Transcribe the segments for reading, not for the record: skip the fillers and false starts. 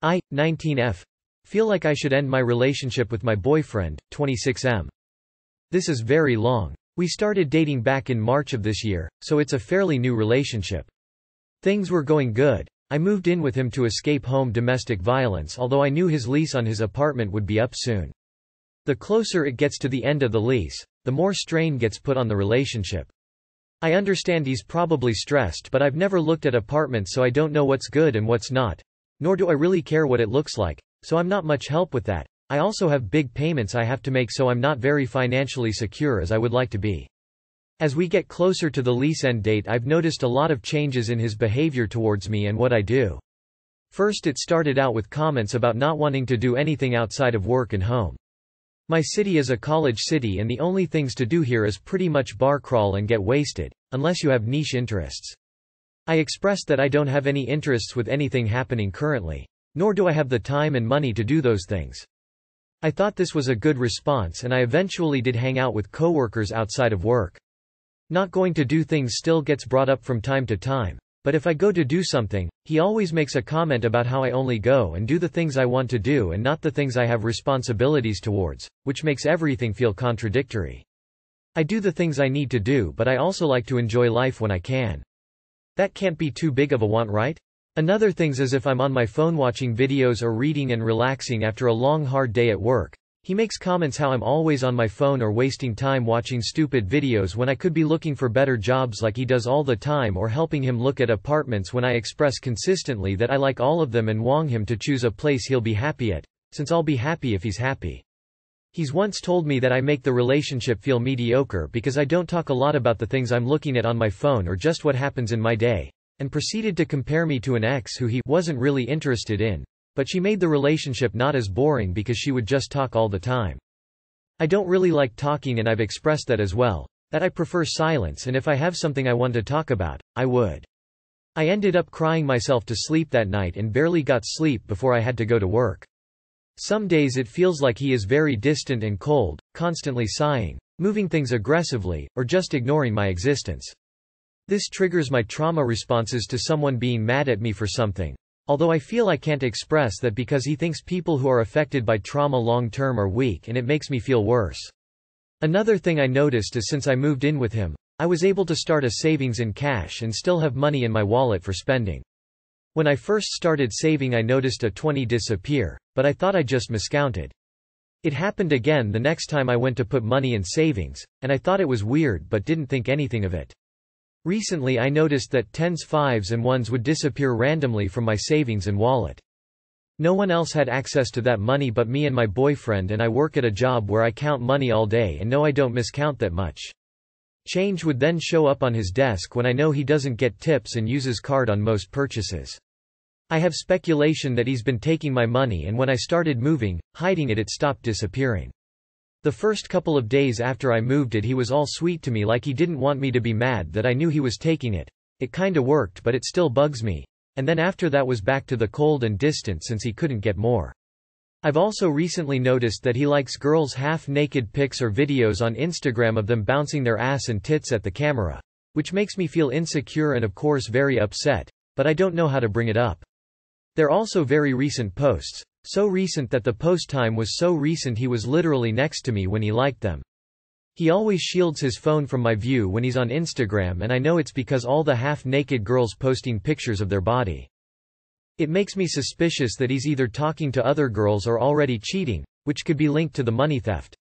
19F. Feel like I should end my relationship with my boyfriend, 26M. This is very long. We started dating back in March of this year, so it's a fairly new relationship. Things were going good. I moved in with him to escape home domestic violence, although I knew his lease on his apartment would be up soon. The closer it gets to the end of the lease, the more strain gets put on the relationship. I understand he's probably stressed, but I've never looked at apartments, so I don't know what's good and what's not. Nor do I really care what it looks like, so I'm not much help with that. I also have big payments I have to make, so I'm not very financially secure as I would like to be. As we get closer to the lease end date, I've noticed a lot of changes in his behavior towards me and what I do. First, it started out with comments about not wanting to do anything outside of work and home. My city is a college city and the only things to do here is pretty much bar crawl and get wasted, unless you have niche interests. I expressed that I don't have any interests with anything happening currently, nor do I have the time and money to do those things. I thought this was a good response and I eventually did hang out with coworkers outside of work. Not going to do things still gets brought up from time to time, but if I go to do something, he always makes a comment about how I only go and do the things I want to do and not the things I have responsibilities towards, which makes everything feel contradictory. I do the things I need to do, but I also like to enjoy life when I can. That can't be too big of a want, right? Another thing's as if I'm on my phone watching videos or reading and relaxing after a long hard day at work. He makes comments how I'm always on my phone or wasting time watching stupid videos when I could be looking for better jobs like he does all the time, or helping him look at apartments when I express consistently that I like all of them and want him to choose a place he'll be happy at, since I'll be happy if he's happy. He's once told me that I make the relationship feel mediocre because I don't talk a lot about the things I'm looking at on my phone or just what happens in my day, and proceeded to compare me to an ex who he wasn't really interested in, but she made the relationship not as boring because she would just talk all the time. I don't really like talking and I've expressed that as well, that I prefer silence, and if I have something I want to talk about, I would. I ended up crying myself to sleep that night and barely got sleep before I had to go to work. Some days it feels like he is very distant and cold, constantly sighing, moving things aggressively, or just ignoring my existence. This triggers my trauma responses to someone being mad at me for something, although I feel I can't express that because he thinks people who are affected by trauma long-term are weak, and it makes me feel worse. Another thing I noticed is since I moved in with him, I was able to start a savings in cash and still have money in my wallet for spending. When I first started saving, I noticed a 20 disappear, but I thought I just miscounted. It happened again the next time I went to put money in savings, and I thought it was weird but didn't think anything of it. Recently I noticed that 10s, 5s and 1s would disappear randomly from my savings and wallet. No one else had access to that money but me and my boyfriend, and I work at a job where I count money all day and know I don't miscount that much. Change would then show up on his desk when I know he doesn't get tips and uses card on most purchases. I have speculation that he's been taking my money, and when I started moving, hiding it, it stopped disappearing. The first couple of days after I moved it, he was all sweet to me, like he didn't want me to be mad that I knew he was taking it. It kinda worked, but it still bugs me. And then after that was back to the cold and distant since he couldn't get more. I've also recently noticed that he likes girls' half-naked pics or videos on Instagram of them bouncing their ass and tits at the camera, which makes me feel insecure and of course very upset, but I don't know how to bring it up. They're also very recent posts, so recent that the post time was so recent he was literally next to me when he liked them. He always shields his phone from my view when he's on Instagram, and I know it's because all the half-naked girls posting pictures of their body. It makes me suspicious that he's either talking to other girls or already cheating, which could be linked to the money theft.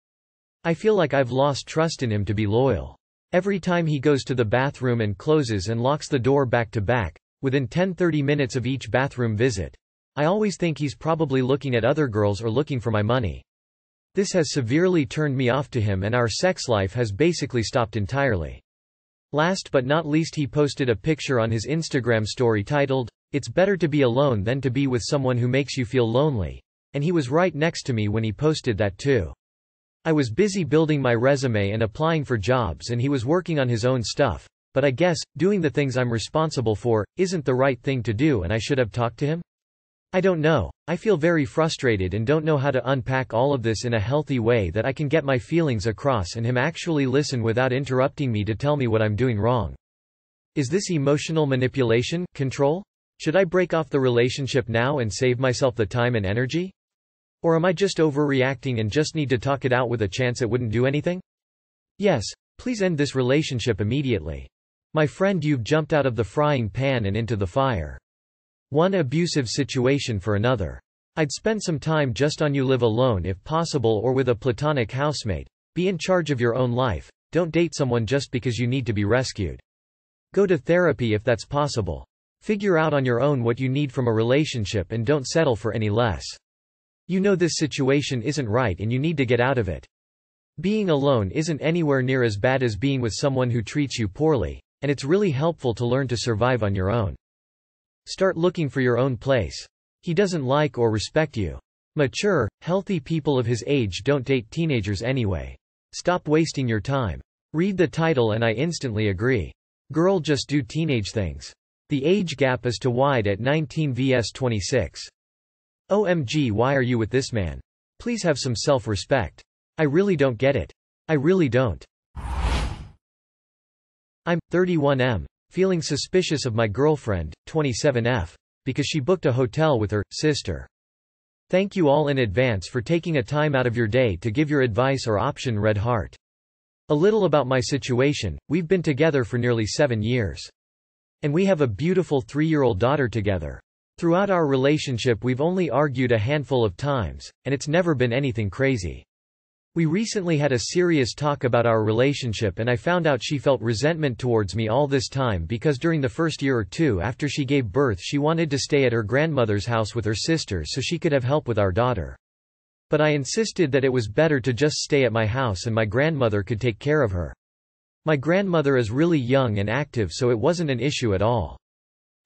I feel like I've lost trust in him to be loyal. Every time he goes to the bathroom and closes and locks the door back to back, within 10-30 minutes of each bathroom visit, I always think he's probably looking at other girls or looking for my money. This has severely turned me off to him, and our sex life has basically stopped entirely. Last but not least, he posted a picture on his Instagram story titled, "It's better to be alone than to be with someone who makes you feel lonely," and he was right next to me when he posted that too. I was busy building my resume and applying for jobs, and he was working on his own stuff, but I guess, doing the things I'm responsible for, isn't the right thing to do, and I should have talked to him? I don't know. I feel very frustrated and don't know how to unpack all of this in a healthy way that I can get my feelings across and him actually listen without interrupting me to tell me what I'm doing wrong. Is this emotional manipulation, control? Should I break off the relationship now and save myself the time and energy? Or am I just overreacting and just need to talk it out with a chance it wouldn't do anything? Yes, please end this relationship immediately. My friend, you've jumped out of the frying pan and into the fire. One abusive situation for another. I'd spend some time just on you. Live alone if possible or with a platonic housemate. Be in charge of your own life. Don't date someone just because you need to be rescued. Go to therapy if that's possible. Figure out on your own what you need from a relationship and don't settle for any less. You know this situation isn't right and you need to get out of it. Being alone isn't anywhere near as bad as being with someone who treats you poorly, and it's really helpful to learn to survive on your own. Start looking for your own place. He doesn't like or respect you. Mature, healthy people of his age don't date teenagers anyway. Stop wasting your time. Read the title and I instantly agree. Girl, just do teenage things. The age gap is too wide at 19 vs 26. OMG, why are you with this man? Please have some self-respect. I really don't get it. I really don't. I'm 31M, feeling suspicious of my girlfriend, 27F, because she booked a hotel with her sister. Thank you all in advance for taking a time out of your day to give your advice or option. Red heart. A little about my situation. We've been together for nearly 7 years. And we have a beautiful 3-year-old daughter together. Throughout our relationship we've only argued a handful of times, and it's never been anything crazy. We recently had a serious talk about our relationship and I found out she felt resentment towards me all this time because during the first year or two after she gave birth she wanted to stay at her grandmother's house with her sister so she could have help with our daughter. But I insisted that it was better to just stay at my house and my grandmother could take care of her. My grandmother is really young and active so it wasn't an issue at all.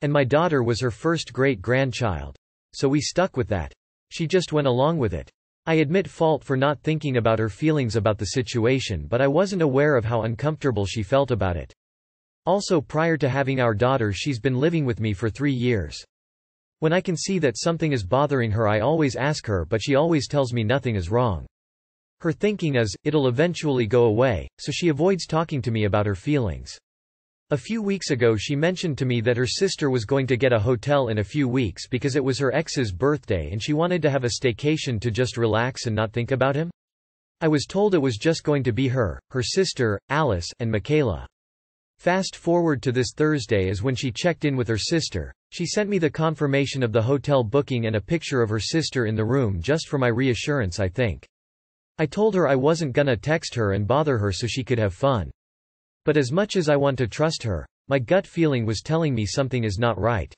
And my daughter was her first great-grandchild. So we stuck with that. She just went along with it. I admit fault for not thinking about her feelings about the situation, but I wasn't aware of how uncomfortable she felt about it. Also, prior to having our daughter she's been living with me for 3 years. When I can see that something is bothering her I always ask her but she always tells me nothing is wrong. Her thinking is, it'll eventually go away, so she avoids talking to me about her feelings. A few weeks ago she mentioned to me that her sister was going to get a hotel in a few weeks because it was her ex's birthday and she wanted to have a staycation to just relax and not think about him. I was told it was just going to be her sister, Alice, and Michaela. Fast forward to this Thursday is when she checked in with her sister. She sent me the confirmation of the hotel booking and a picture of her sister in the room just for my reassurance I think. I told her I wasn't gonna text her and bother her so she could have fun. But as much as I want to trust her, my gut feeling was telling me something is not right.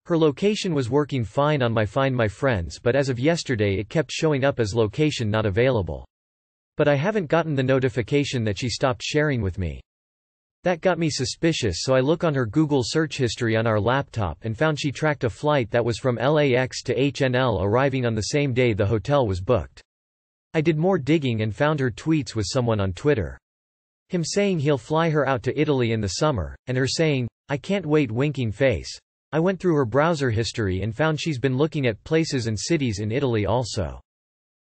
Her location was working fine on my Find My Friends but as of yesterday it kept showing up as location not available. But I haven't gotten the notification that she stopped sharing with me. That got me suspicious so I look on her Google search history on our laptop and found she tracked a flight that was from LAX to HNL arriving on the same day the hotel was booked. I did more digging and found her tweets with someone on Twitter. Him saying he'll fly her out to Italy in the summer, and her saying, "I can't wait" winking face. I went through her browser history and found she's been looking at places and cities in Italy also.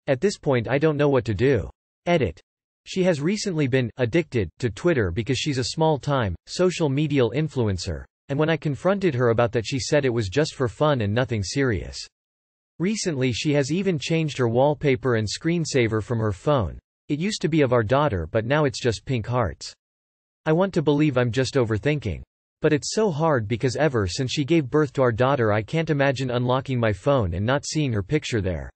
At this point I don't know what to do. Edit. She has recently been addicted to Twitter because she's a small-time, social media influencer, and when I confronted her about that she said it was just for fun and nothing serious. Recently she has even changed her wallpaper and screensaver from her phone. It used to be of our daughter but now it's just pink hearts. I want to believe I'm just overthinking. But it's so hard because ever since she gave birth to our daughter I can't imagine unlocking my phone and not seeing her picture there.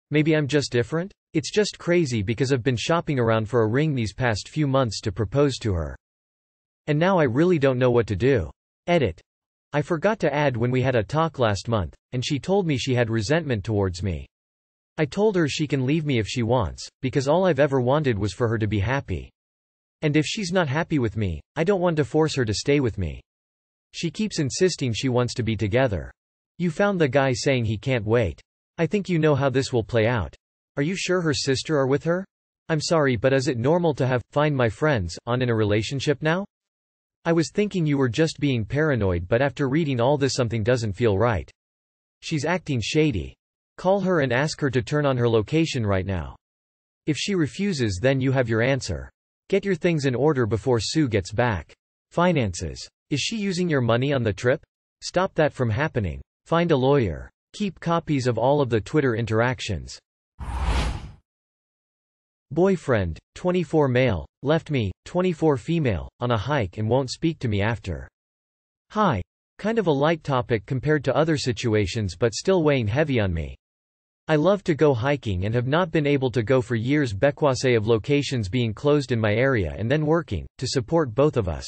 Maybe I'm just different? It's just crazy because I've been shopping around for a ring these past few months to propose to her. And now I really don't know what to do. Edit. I forgot to add when we had a talk last month, and she told me she had resentment towards me. I told her she can leave me if she wants, because all I've ever wanted was for her to be happy. And if she's not happy with me, I don't want to force her to stay with me. She keeps insisting she wants to be together. You found the guy saying he can't wait. I think you know how this will play out. Are you sure her sister are with her? I'm sorry, but is it normal to have Find My Friends on in a relationship now? I was thinking you were just being paranoid, but after reading all this something doesn't feel right. She's acting shady. Call her and ask her to turn on her location right now. If she refuses, then you have your answer. Get your things in order before Sue gets back. Finances. Is she using your money on the trip? Stop that from happening. Find a lawyer. Keep copies of all of the Twitter interactions. Boyfriend, 24 male, left me, 24 female, on a hike and won't speak to me after. Hi. Kind of a light topic compared to other situations but still weighing heavy on me. I love to go hiking and have not been able to go for years because of locations being closed in my area and then working, to support both of us.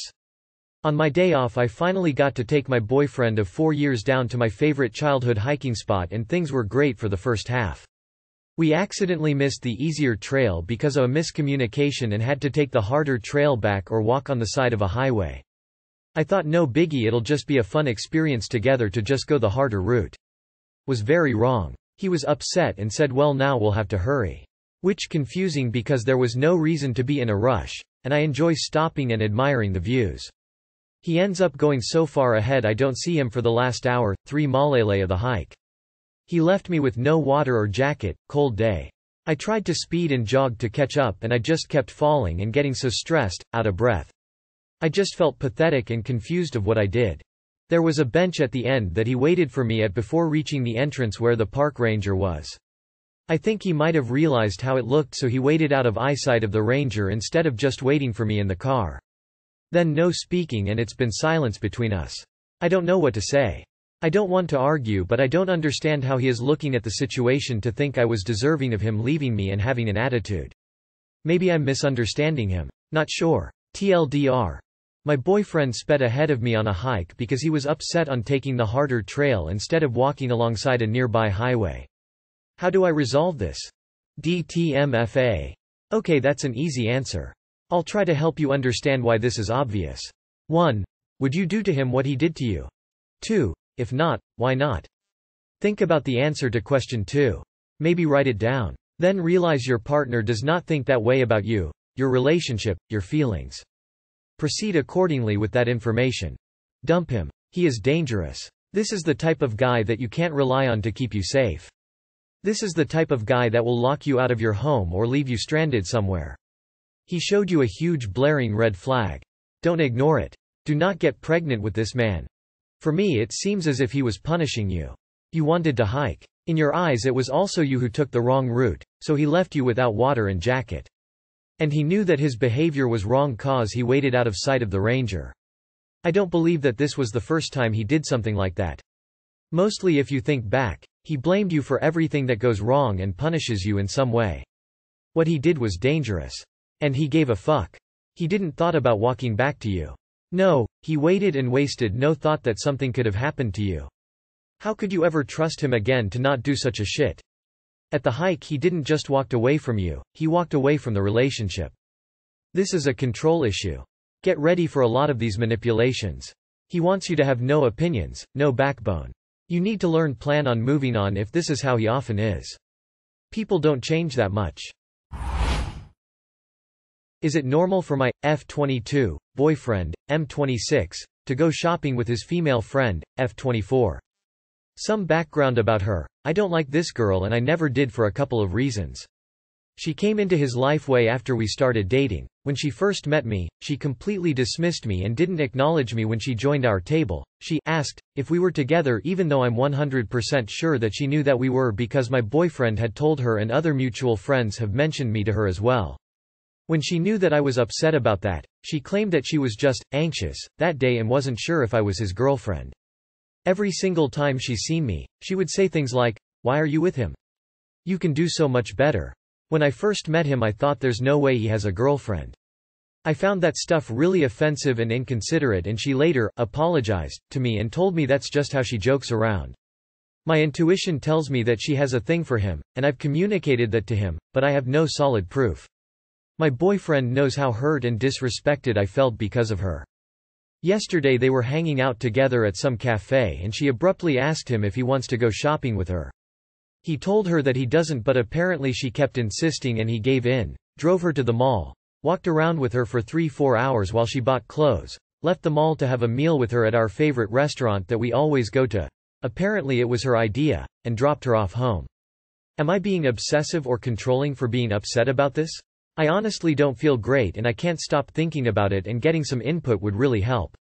On my day off I finally got to take my boyfriend of 4 years down to my favorite childhood hiking spot and things were great for the first half. We accidentally missed the easier trail because of a miscommunication and had to take the harder trail back or walk on the side of a highway. I thought no biggie, it'll just be a fun experience together to just go the harder route. Was very wrong. He was upset and said well now we'll have to hurry. Which confusing because there was no reason to be in a rush, and I enjoy stopping and admiring the views. He ends up going so far ahead I don't see him for the last hour, 3 malele of the hike. He left me with no water or jacket, cold day. I tried to speed and jog to catch up and I just kept falling and getting so stressed, out of breath. I just felt pathetic and confused of what I did. There was a bench at the end that he waited for me at before reaching the entrance where the park ranger was. I think he might have realized how it looked so he waited out of eyesight of the ranger instead of just waiting for me in the car. Then no speaking and it's been silence between us. I don't know what to say. I don't want to argue but I don't understand how he is looking at the situation to think I was deserving of him leaving me and having an attitude. Maybe I'm misunderstanding him. Not sure. TLDR. My boyfriend sped ahead of me on a hike because he was upset on taking the harder trail instead of walking alongside a nearby highway. How do I resolve this? DTMFA. Okay, that's an easy answer. I'll try to help you understand why this is obvious. 1. Would you do to him what he did to you? 2. If not, why not? Think about the answer to question 2. Maybe write it down. Then realize your partner does not think that way about you, your relationship, your feelings. Proceed accordingly with that information. Dump him. He is dangerous. This is the type of guy that you can't rely on to keep you safe. This is the type of guy that will lock you out of your home or leave you stranded somewhere. He showed you a huge blaring red flag. Don't ignore it. Do not get pregnant with this man. For me it seems as if he was punishing you. You wanted to hike. In your eyes it was also you who took the wrong route, so he left you without water and jacket. And he knew that his behavior was wrong cause he waited out of sight of the ranger. I don't believe that this was the first time he did something like that. Mostly if you think back, he blamed you for everything that goes wrong and punishes you in some way. What he did was dangerous. And he gave a fuck. He didn't thought about walking back to you. No, he waited and wasted no thought that something could have happened to you. How could you ever trust him again to not do such a shit? At the hike he didn't just walked away from you, he walked away from the relationship. This is a control issue. Get ready for a lot of these manipulations. He wants you to have no opinions, no backbone. You need to learn plan on moving on if this is how he often is. People don't change that much. Is it normal for my F22 boyfriend, M26, to go shopping with his female friend, F24? Some background about her. I don't like this girl and I never did for a couple of reasons. She came into his life way after we started dating. When she first met me, she completely dismissed me and didn't acknowledge me when she joined our table. She asked if we were together even though I'm 100% sure that she knew that we were because my boyfriend had told her and other mutual friends have mentioned me to her as well. When she knew that I was upset about that, she claimed that she was just anxious that day and wasn't sure if I was his girlfriend. Every single time she's seen me, she would say things like, "Why are you with him? You can do so much better." When I first met him I thought there's no way he has a girlfriend. I found that stuff really offensive and inconsiderate and she later apologized to me and told me that's just how she jokes around. My intuition tells me that she has a thing for him, and I've communicated that to him, but I have no solid proof. My boyfriend knows how hurt and disrespected I felt because of her. Yesterday they were hanging out together at some cafe and she abruptly asked him if he wants to go shopping with her. He told her that he doesn't but apparently she kept insisting and he gave in, drove her to the mall, walked around with her for 3-4 hours while she bought clothes, left the mall to have a meal with her at our favorite restaurant that we always go to. Apparently it was her idea, and dropped her off home. Am I being obsessive or controlling for being upset about this? I honestly don't feel great and I can't stop thinking about it and getting some input would really help.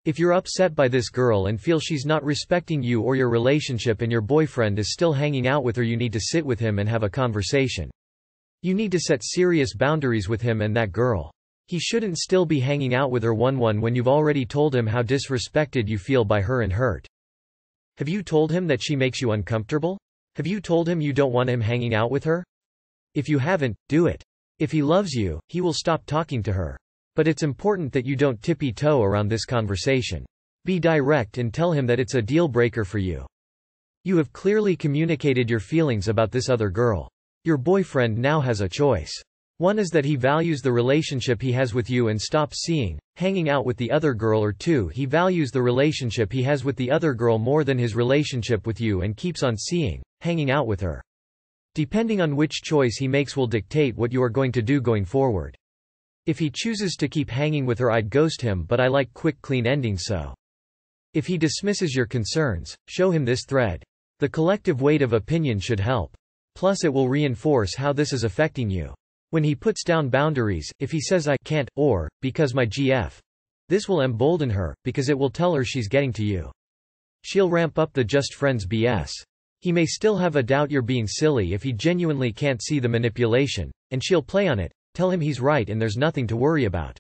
If you're upset by this girl and feel she's not respecting you or your relationship and your boyfriend is still hanging out with her, you need to sit with him and have a conversation. You need to set serious boundaries with him and that girl. He shouldn't still be hanging out with her when you've already told him how disrespected you feel by her and hurt. Have you told him that she makes you uncomfortable? Have you told him you don't want him hanging out with her? If you haven't, do it. If he loves you, he will stop talking to her. But it's important that you don't tippy-toe around this conversation. Be direct and tell him that it's a deal breaker for you. You have clearly communicated your feelings about this other girl. Your boyfriend now has a choice. One is that he values the relationship he has with you and stops hanging out with the other girl, or two, he values the relationship he has with the other girl more than his relationship with you and keeps on hanging out with her. Depending on which choice he makes will dictate what you are going to do going forward. If he chooses to keep hanging with her, I'd ghost him, but I like quick, clean endings, so. If he dismisses your concerns, show him this thread. The collective weight of opinion should help. Plus it will reinforce how this is affecting you. When he puts down boundaries, if he says I can't, or, because my GF, this will embolden her, because it will tell her she's getting to you. She'll ramp up the just friends BS. He may still have a doubt you're being silly if he genuinely can't see the manipulation, and she'll play on it. Tell him he's right and there's nothing to worry about.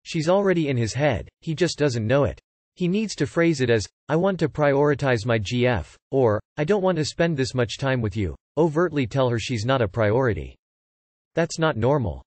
She's already in his head, he just doesn't know it. He needs to phrase it as, I want to prioritize my GF, or, I don't want to spend this much time with you. Overtly tell her she's not a priority. That's not normal.